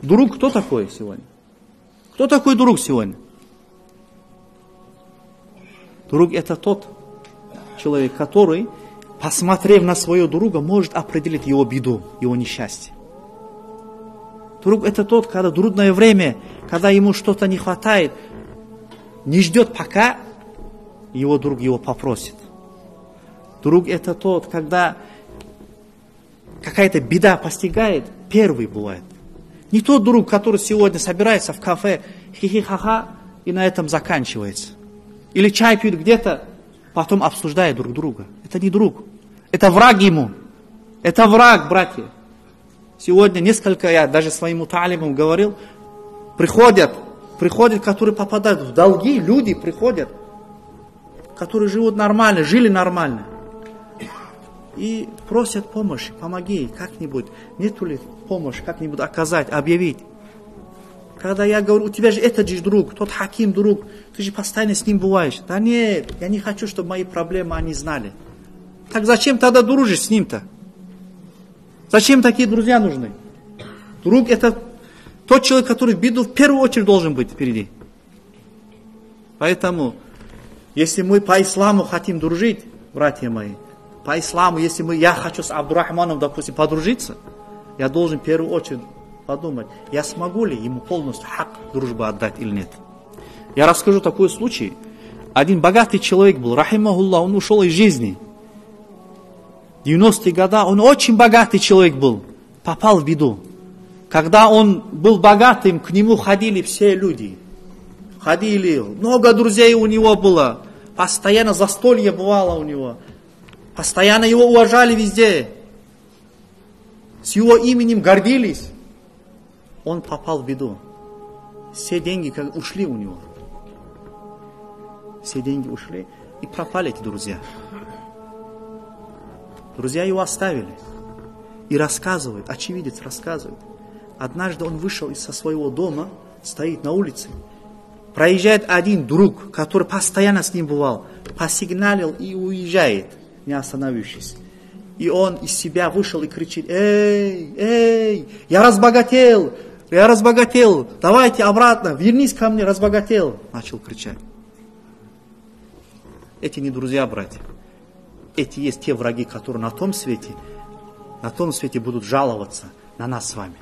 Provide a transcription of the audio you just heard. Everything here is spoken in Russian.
Друг кто такой сегодня? Кто такой друг сегодня? Друг это тот человек, который, посмотрев на своего друга, может определить его беду, его несчастье. Друг это тот, когда в трудное время, когда ему что-то не хватает, не ждет, пока его друг его попросит. Друг это тот, когда какая-то беда постигает, первый бывает. Не тот друг, который сегодня собирается в кафе, хи-хи-ха-ха, и на этом заканчивается. Или чай пьют где-то, потом обсуждают друг друга. Это не друг. Это враг ему. Это враг, братья. Сегодня несколько, я даже своим муталимам говорил, приходят, которые попадают в долги, люди приходят, которые живут нормально, жили нормально. И просят помощи, помоги как-нибудь. Нету ли помощи, как-нибудь оказать, объявить. Когда я говорю, у тебя же этот же друг, тот Хаким друг, ты же постоянно с ним бываешь. Да нет, я не хочу, чтобы мои проблемы они знали. Так зачем тогда дружишь с ним-то? Зачем такие друзья нужны? Друг это тот человек, который в беду в первую очередь должен быть впереди. Поэтому, если мы по исламу хотим дружить, братья мои, по исламу, если я хочу с Абдурахманом, допустим, подружиться, я должен в первую очередь подумать, я смогу ли ему полностью хак дружбы отдать или нет. Я расскажу такой случай. Один богатый человек был, рахимахуллах, он ушел из жизни. В 90-е годы он очень богатый человек был, попал в беду. Когда он был богатым, к нему ходили все люди. Ходили, много друзей у него было, постоянно застолье бывало у него. Постоянно его уважали везде. С его именем гордились. Он попал в беду. Все деньги как ушли у него. Все деньги ушли и пропали эти друзья. Друзья его оставили. И рассказывают, очевидец рассказывает. Однажды он вышел со своего дома, стоит на улице. Проезжает один друг, который постоянно с ним бывал. Посигналил и уезжает, не остановившись. И он из себя вышел и кричит: эй, я разбогател, давайте обратно, вернись ко мне, разбогател. Начал кричать. Эти не друзья, братья. Эти есть те враги, которые на том свете будут жаловаться на нас с вами.